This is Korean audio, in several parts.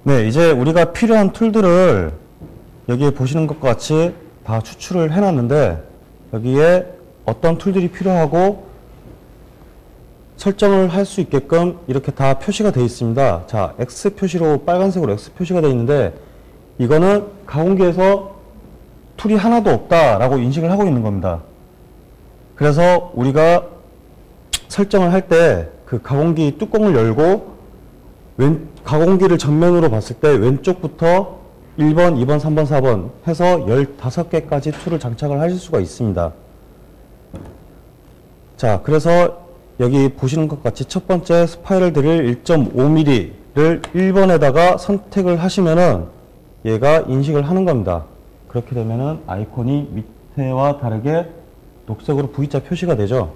네, 이제 우리가 필요한 툴들을 여기에 보시는 것과 같이 다 추출을 해놨는데 여기에 어떤 툴들이 필요하고 설정을 할 수 있게끔 이렇게 다 표시가 되어 있습니다. 자, X 표시로 빨간색으로 X 표시가 되어 있는데 이거는 가공기에서 툴이 하나도 없다라고 인식을 하고 있는 겁니다. 그래서 우리가 설정을 할 때 그 가공기 뚜껑을 열고 가공기를 전면으로 봤을 때 왼쪽부터 1번, 2번, 3번, 4번 해서 15개까지 툴을 장착을 하실 수가 있습니다. 자, 그래서 여기 보시는 것 같이 첫 번째 스파이럴 드릴 1.5mm를 1번에다가 선택을 하시면은 얘가 인식을 하는 겁니다. 그렇게 되면은 아이콘이 밑에와 다르게 녹색으로 V자 표시가 되죠.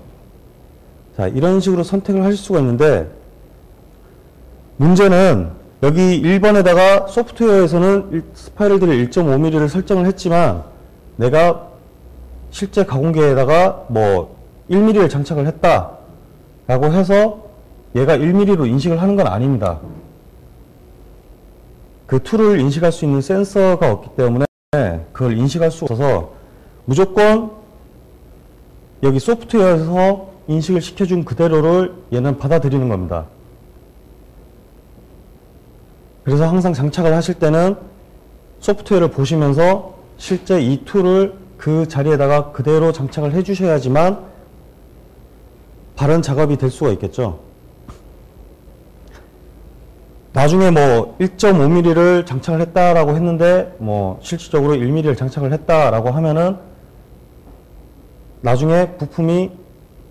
자, 이런 식으로 선택을 하실 수가 있는데 문제는 여기 1번에다가 소프트웨어에서는 스파이럴 드릴 1.5mm를 설정을 했지만 내가 실제 가공기에다가 뭐 1mm를 장착을 했다 라고 해서 얘가 1mm로 인식을 하는 건 아닙니다. 그 툴을 인식할 수 있는 센서가 없기 때문에 그걸 인식할 수 없어서 무조건 여기 소프트웨어에서 인식을 시켜준 그대로를 얘는 받아들이는 겁니다. 그래서 항상 장착을 하실 때는 소프트웨어를 보시면서 실제 이 툴을 그 자리에다가 그대로 장착을 해 주셔야지만 바른 작업이 될 수가 있겠죠. 나중에 뭐 1.5mm를 장착을 했다라고 했는데 뭐 실질적으로 1mm를 장착을 했다라고 하면은 나중에 부품이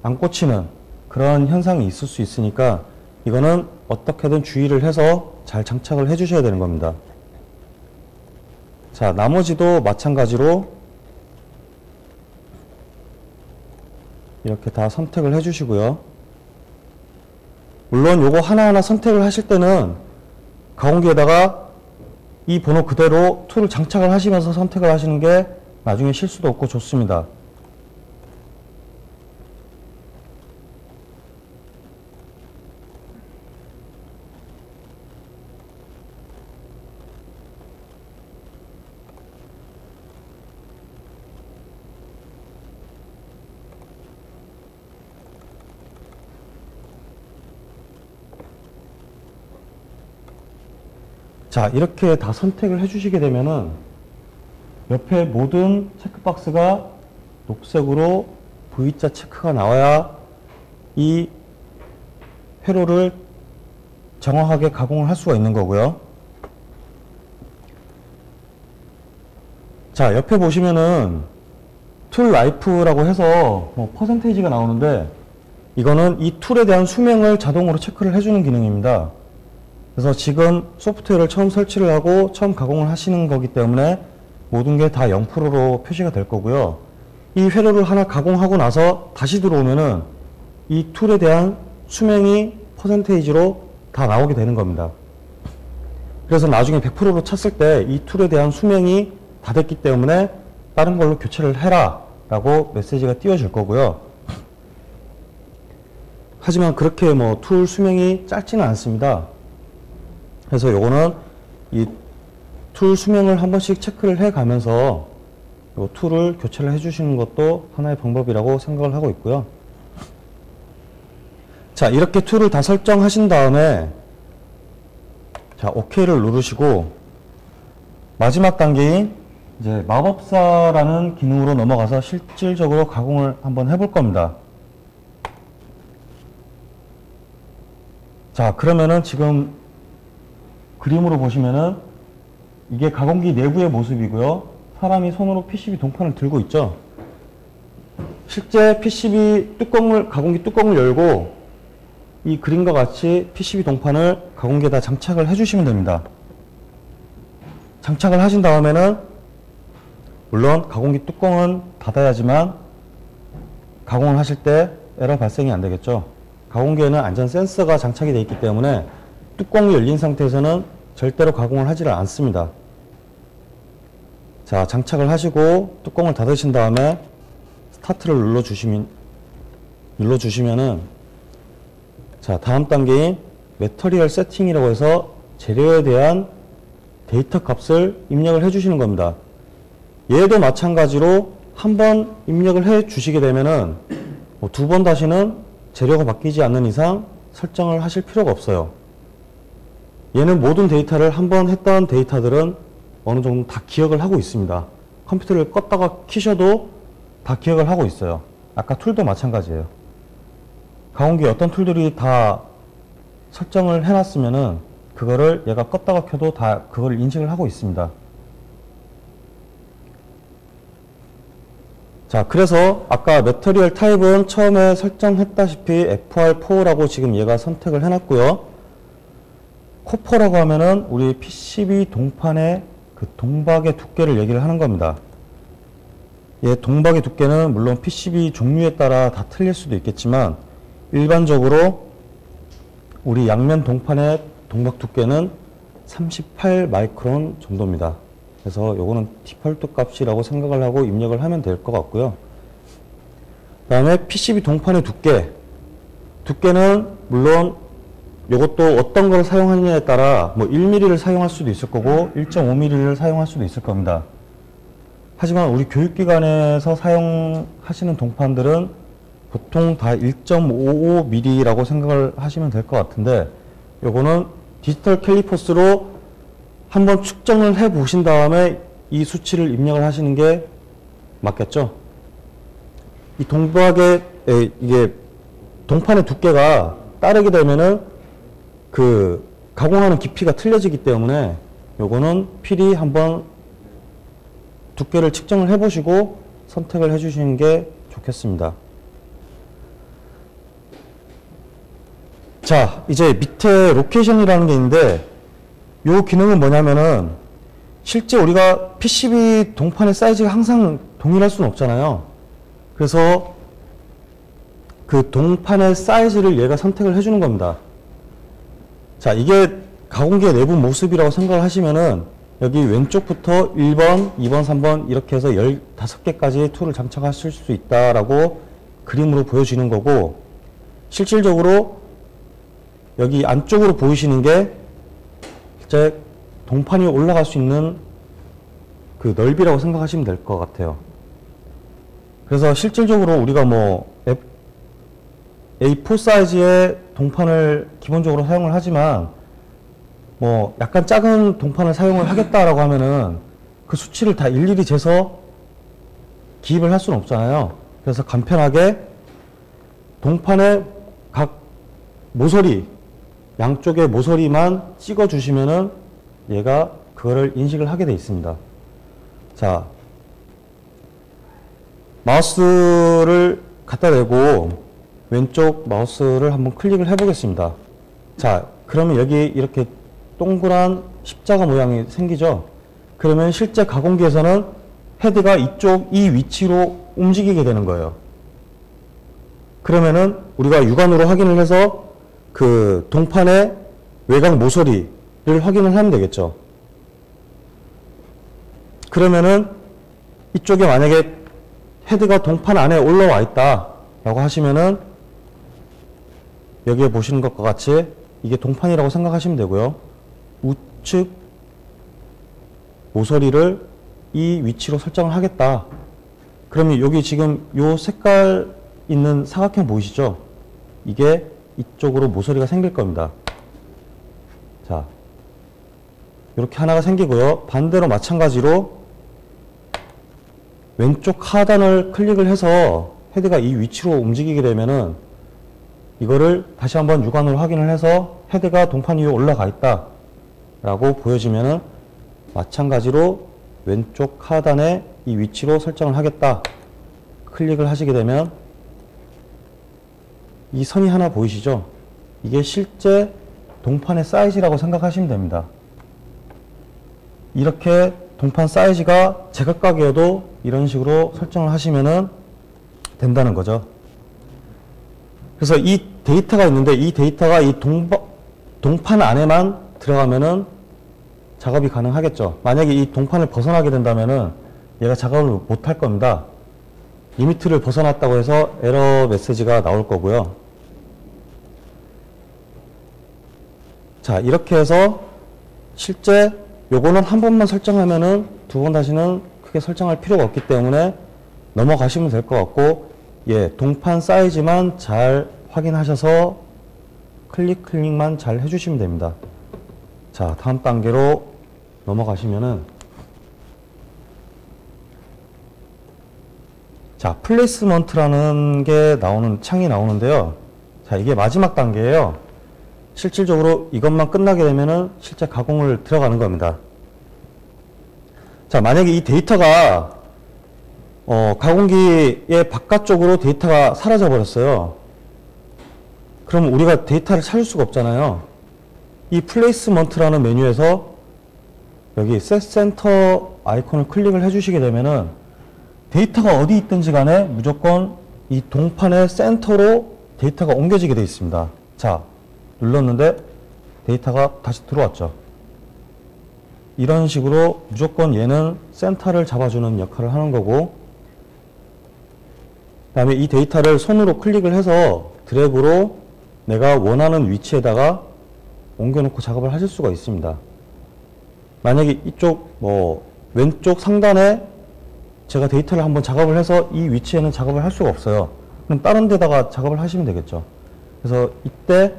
안 꽂히는 그런 현상이 있을 수 있으니까 이거는 어떻게든 주의를 해서 잘 장착을 해 주셔야 되는 겁니다. 자, 나머지도 마찬가지로 이렇게 다 선택을 해 주시고요. 물론 요거 하나하나 선택을 하실 때는 가공기에다가 이 번호 그대로 툴을 장착을 하시면서 선택을 하시는 게 나중에 실수도 없고 좋습니다. 자, 이렇게 다 선택을 해주시게 되면은 옆에 모든 체크박스가 녹색으로 V자 체크가 나와야 이 회로를 정확하게 가공을 할 수가 있는 거고요. 자, 옆에 보시면은 툴 라이프라고 해서 뭐 퍼센테이지가 나오는데 이거는 이 툴에 대한 수명을 자동으로 체크를 해주는 기능입니다. 그래서 지금 소프트웨어를 처음 설치를 하고 처음 가공을 하시는 거기 때문에 모든 게 다 0%로 표시가 될 거고요. 이 회로를 하나 가공하고 나서 다시 들어오면은 이 툴에 대한 수명이 퍼센테이지로 다 나오게 되는 겁니다. 그래서 나중에 100%로 찼을 때 이 툴에 대한 수명이 다 됐기 때문에 다른 걸로 교체를 해라 라고 메시지가 띄워질 거고요. 하지만 그렇게 뭐 툴 수명이 짧지는 않습니다. 그래서 요거는 이 툴 수명을 한 번씩 체크를 해 가면서 요 툴을 교체를 해 주시는 것도 하나의 방법이라고 생각을 하고 있고요. 자, 이렇게 툴을 다 설정하신 다음에 자, OK를 누르시고 마지막 단계인 이제 마법사라는 기능으로 넘어가서 실질적으로 가공을 한번 해볼 겁니다. 자, 그러면은 지금 그림으로 보시면은 이게 가공기 내부의 모습이고요. 사람이 손으로 PCB 동판을 들고 있죠. 실제 PCB 뚜껑을, 가공기 뚜껑을 열고 이 그림과 같이 PCB 동판을 가공기에다 장착을 해주시면 됩니다. 장착을 하신 다음에는 물론 가공기 뚜껑은 닫아야지만 가공을 하실 때 에러 발생이 안 되겠죠. 가공기에는 안전 센서가 장착이 되어 있기 때문에 뚜껑이 열린 상태에서는 절대로 가공을 하지를 않습니다. 자, 장착을 하시고 뚜껑을 닫으신 다음에 스타트를 눌러주시면은 자, 다음 단계인 매터리얼 세팅이라고 해서 재료에 대한 데이터 값을 입력을 해 주시는 겁니다. 얘도 마찬가지로 한번 입력을 해 주시게 되면은 뭐 두 번 다시는 재료가 바뀌지 않는 이상 설정을 하실 필요가 없어요. 얘는 모든 데이터를 한번 했던 데이터들은 어느 정도 다 기억을 하고 있습니다. 컴퓨터를 껐다가 키셔도 다 기억을 하고 있어요. 아까 툴도 마찬가지예요. 가공기에 어떤 툴들이 다 설정을 해놨으면은 그거를 얘가 껐다가 켜도 다 그걸 인식을 하고 있습니다. 자, 그래서 아까 매터리얼 타입은 처음에 설정했다시피 FR4라고 지금 얘가 선택을 해놨고요. 코퍼라고 하면은 우리 PCB 동판의 그 동박의 두께를 얘기를 하는 겁니다. 얘 동박의 두께는 물론 PCB 종류에 따라 다 틀릴 수도 있겠지만 일반적으로 우리 양면 동판의 동박 두께는 38 마이크론 정도입니다. 그래서 요거는 디폴트 값이라고 생각을 하고 입력을 하면 될 것 같고요. 그 다음에 PCB 동판의 두께는 물론 요것도 어떤 걸 사용하느냐에 따라 뭐 1mm를 사용할 수도 있을 거고 1.5mm를 사용할 수도 있을 겁니다. 하지만 우리 교육기관에서 사용하시는 동판들은 보통 다 1.55mm라고 생각을 하시면 될 것 같은데 요거는 디지털 캘리퍼스로 한번 측정을 해 보신 다음에 이 수치를 입력을 하시는 게 맞겠죠? 이 이게 동판의 두께가 따르게 되면은 그 가공하는 깊이가 틀려지기 때문에 요거는 필히 한번 두께를 측정을 해 보시고 선택을 해 주시는 게 좋겠습니다. 자, 이제 밑에 로케이션이라는 게 있는데 요 기능은 뭐냐면은 실제 우리가 PCB 동판의 사이즈가 항상 동일할 수는 없잖아요. 그래서 그 동판의 사이즈를 얘가 선택을 해주는 겁니다. 자, 이게 가공기의 내부 모습이라고 생각을 하시면은 여기 왼쪽부터 1번, 2번, 3번 이렇게 해서 15개까지 툴을 장착하실 수 있다라고 그림으로 보여지는 거고 실질적으로 여기 안쪽으로 보이시는 게 실제 동판 위에 올라갈 수 있는 그 넓이라고 생각하시면 될 것 같아요. 그래서 실질적으로 우리가 뭐 A4 사이즈의 동판을 기본적으로 사용을 하지만 뭐 약간 작은 동판을 사용을 하겠다라고 하면은 그 수치를 다 일일이 재서 기입을 할 수는 없잖아요. 그래서 간편하게 동판의 각 모서리, 양쪽의 모서리만 찍어 주시면은 얘가 그거를 인식을 하게 돼 있습니다. 자, 마우스를 갖다 대고 왼쪽 마우스를 한번 클릭을 해 보겠습니다. 자, 그러면 여기 이렇게 동그란 십자가 모양이 생기죠? 그러면 실제 가공기에서는 헤드가 이 위치로 움직이게 되는 거예요. 그러면은 우리가 육안으로 확인을 해서 그 동판의 외곽 모서리를 확인을 하면 되겠죠. 그러면은 이쪽에 만약에 헤드가 동판 안에 올라와 있다 라고 하시면은 여기에 보시는 것과 같이 이게 동판이라고 생각하시면 되고요. 우측 모서리를 이 위치로 설정을 하겠다. 그러면 여기 지금 요 색깔 있는 사각형 보이시죠? 이게 이쪽으로 모서리가 생길 겁니다. 자, 이렇게 하나가 생기고요. 반대로 마찬가지로 왼쪽 하단을 클릭을 해서 헤드가 이 위치로 움직이게 되면은 이거를 다시 한번 육안으로 확인을 해서 헤드가 동판 위에 올라가 있다 라고 보여지면은 마찬가지로 왼쪽 하단에 이 위치로 설정을 하겠다 클릭을 하시게 되면 이 선이 하나 보이시죠? 이게 실제 동판의 사이즈라고 생각하시면 됩니다. 이렇게 동판 사이즈가 제각각이어도 이런 식으로 설정을 하시면은 된다는 거죠. 그래서 이 데이터가 있는데 이 데이터가 이 동판 안에만 들어가면은 작업이 가능하겠죠. 만약에 이 동판을 벗어나게 된다면은 얘가 작업을 못 할 겁니다. 리미트를 벗어났다고 해서 에러 메시지가 나올 거고요. 자, 이렇게 해서 실제 요거는 한 번만 설정하면은 두 번 다시는 크게 설정할 필요가 없기 때문에 넘어가시면 될 것 같고, 예, 동판 사이즈만 잘 확인하셔서 클릭만 잘 해주시면 됩니다. 자, 다음 단계로 넘어가시면은, 자, 플레이스먼트라는 게 창이 나오는데요. 자, 이게 마지막 단계예요. 실질적으로 이것만 끝나게 되면은 실제 가공을 들어가는 겁니다. 자, 만약에 이 데이터가 가공기의 바깥쪽으로 데이터가 사라져 버렸어요. 그럼 우리가 데이터를 찾을 수가 없잖아요. 이 플레이스먼트라는 메뉴에서 여기 셋 센터 아이콘을 클릭을 해주시게 되면은 데이터가 어디 있든지 간에 무조건 이 동판의 센터로 데이터가 옮겨지게 되어 있습니다. 자, 눌렀는데 데이터가 다시 들어왔죠. 이런 식으로 무조건 얘는 센터를 잡아주는 역할을 하는 거고, 그 다음에 이 데이터를 손으로 클릭을 해서 드래그로 내가 원하는 위치에다가 옮겨놓고 작업을 하실 수가 있습니다. 만약에 이쪽 왼쪽 상단에 제가 데이터를 한번 작업을 해서 이 위치에는 작업을 할 수가 없어요. 그럼 다른 데다가 작업을 하시면 되겠죠. 그래서 이때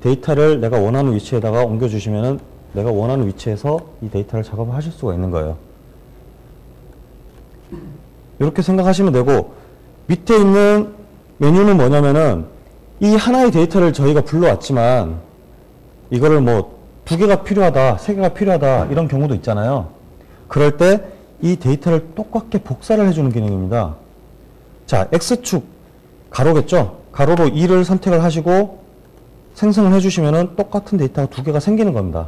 데이터를 내가 원하는 위치에다가 옮겨주시면은 내가 원하는 위치에서 이 데이터를 작업을 하실 수가 있는 거예요. 이렇게 생각하시면 되고, 밑에 있는 메뉴는 뭐냐면은 이 하나의 데이터를 저희가 불러왔지만 이거를 두 개가 필요하다, 세 개가 필요하다 이런 경우도 있잖아요. 그럴 때 이 데이터를 똑같게 복사를 해주는 기능입니다. 자, X축 가로겠죠? 가로로 2를 선택을 하시고 생성을 해주시면은 똑같은 데이터가 두 개가 생기는 겁니다.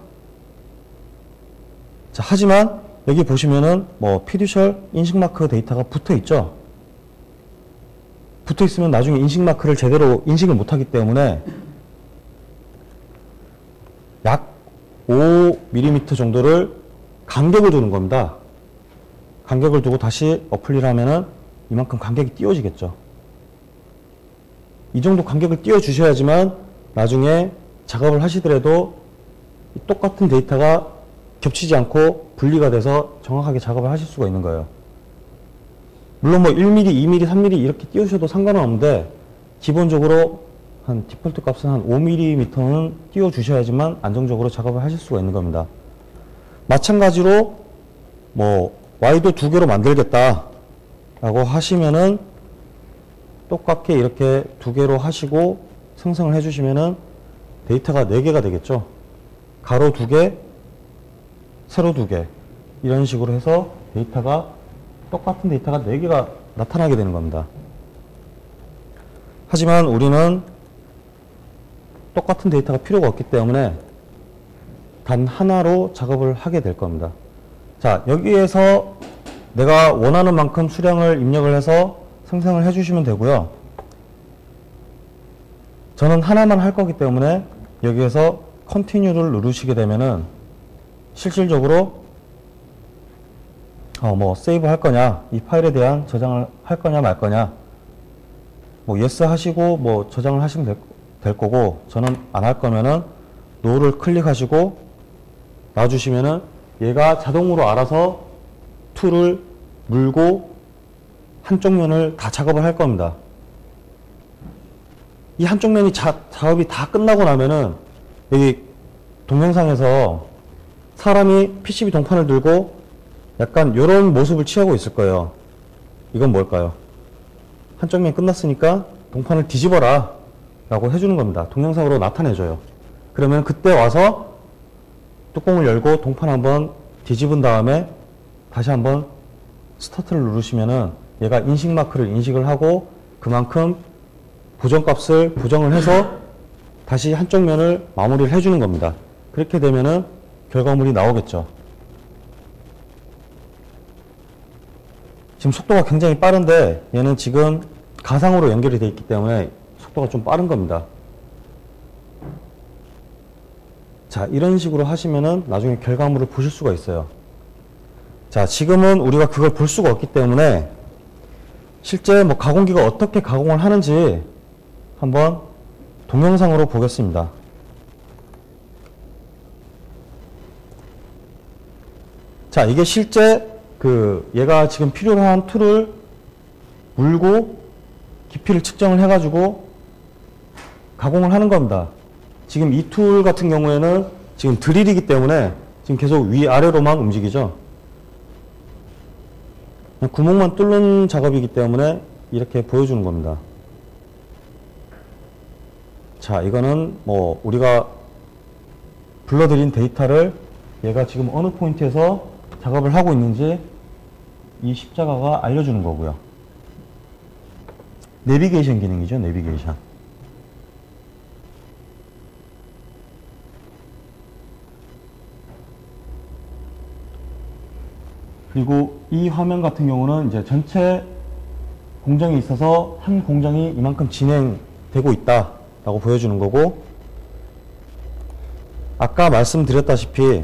자, 하지만 여기 보시면은 피듀셜 인식마크 데이터가 붙어 있죠? 붙어 있으면 나중에 인식마크를 제대로 인식을 못하기 때문에 약 5mm 정도를 간격을 두는 겁니다. 간격을 두고 다시 어플리를 하면은 이만큼 간격이 띄워지겠죠. 이 정도 간격을 띄워주셔야지만 나중에 작업을 하시더라도 똑같은 데이터가 겹치지 않고 분리가 돼서 정확하게 작업을 하실 수가 있는 거예요. 물론 1mm, 2mm, 3mm 이렇게 띄우셔도 상관은 없는데 기본적으로 한 디폴트 값은 한 5mm는 띄워주셔야지만 안정적으로 작업을 하실 수가 있는 겁니다. 마찬가지로 Y도 두 개로 만들겠다 라고 하시면은 똑같게 이렇게 두 개로 하시고 생성을 해주시면은 데이터가 4개가 되겠죠. 가로 2개, 세로 2개 이런 식으로 해서 똑같은 데이터가 4개가 나타나게 되는 겁니다. 하지만 우리는 똑같은 데이터가 필요가 없기 때문에 단 하나로 작업을 하게 될 겁니다. 자, 여기에서 내가 원하는 만큼 수량을 입력을 해서 생성을 해주시면 되고요. 저는 하나만 할 거기 때문에 여기에서 Continue를 누르시게 되면은 실질적으로 세이브 할 거냐, 이 파일에 대한 저장을 할 거냐 말 거냐, yes 하시고 저장을 하시면 될 거고, 저는 안 할 거면은 no를 클릭하시고 놔주시면은 얘가 자동으로 알아서 툴을 물고 한쪽 면을 다 작업을 할 겁니다. 이 한쪽 면이 작업이 다 끝나고 나면은 여기 동영상에서 사람이 PCB 동판을 들고 약간 이런 모습을 취하고 있을 거예요. 이건 뭘까요? 한쪽 면 끝났으니까 동판을 뒤집어라 라고 해주는 겁니다. 동영상으로 나타내줘요. 그러면 그때 와서 뚜껑을 열고 동판 한번 뒤집은 다음에 다시 한번 스타트를 누르시면은 얘가 인식 마크를 인식을 하고 그만큼 보정값을 보정을 해서 다시 한쪽 면을 마무리를 해주는 겁니다. 그렇게 되면은 결과물이 나오겠죠. 지금 속도가 굉장히 빠른데 얘는 지금 가상으로 연결이 되어 있기 때문에 속도가 좀 빠른 겁니다. 자, 이런 식으로 하시면은 나중에 결과물을 보실 수가 있어요. 자, 지금은 우리가 그걸 볼 수가 없기 때문에 실제 가공기가 어떻게 가공을 하는지 한번 동영상으로 보겠습니다. 자, 이게 실제 얘가 지금 필요로 한 툴을 물고 깊이를 측정을 해가지고 가공을 하는 겁니다. 지금 이 툴 같은 경우에는 지금 드릴이기 때문에 지금 계속 위아래로만 움직이죠. 구멍만 뚫는 작업이기 때문에 이렇게 보여주는 겁니다. 자, 이거는 뭐 우리가 불러들인 데이터를 얘가 지금 어느 포인트에서 작업을 하고 있는지 이 십자가가 알려주는 거고요. 내비게이션 기능이죠, 내비게이션. 그리고 이 화면 같은 경우는 이제 전체 공정에 있어서 한 공정이 이만큼 진행되고 있다라고 보여주는 거고, 아까 말씀드렸다시피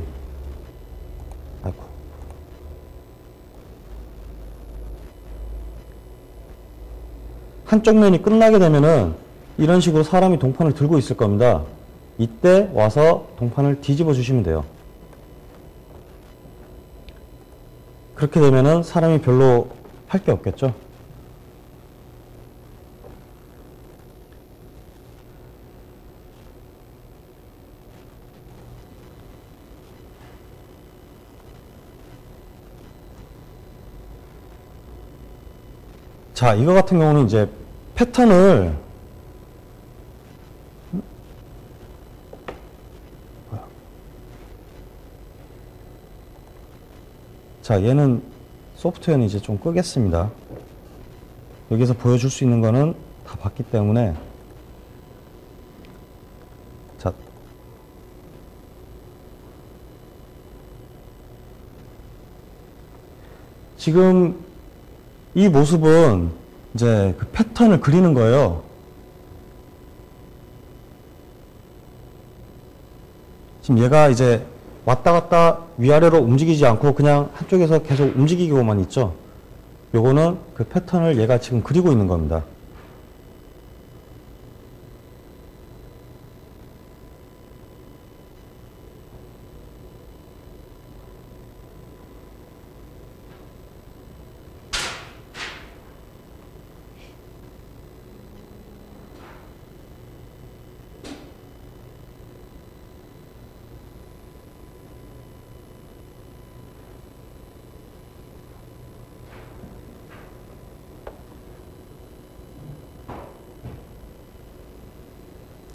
한쪽 면이 끝나게 되면은 이런 식으로 사람이 동판을 들고 있을 겁니다. 이때 와서 동판을 뒤집어 주시면 돼요. 그렇게 되면은 사람이 별로 할 게 없겠죠. 자, 이거 같은 경우는 이제 패턴을 자, 얘는 소프트웨어는 이제 좀 끄겠습니다. 여기서 보여줄 수 있는 거는 다 봤기 때문에. 자, 지금 이 모습은 이제 그 패턴을 그리는 거예요. 지금 얘가 이제 왔다 갔다 위아래로 움직이지 않고 그냥 한쪽에서 계속 움직이고만 있죠. 요거는 그 패턴을 얘가 지금 그리고 있는 겁니다.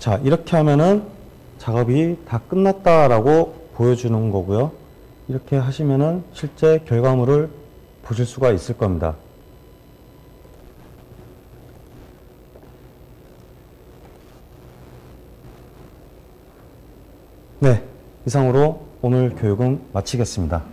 자, 이렇게 하면은 작업이 다 끝났다라고 보여주는 거고요. 이렇게 하시면은 실제 결과물을 보실 수가 있을 겁니다. 네, 이상으로 오늘 교육은 마치겠습니다.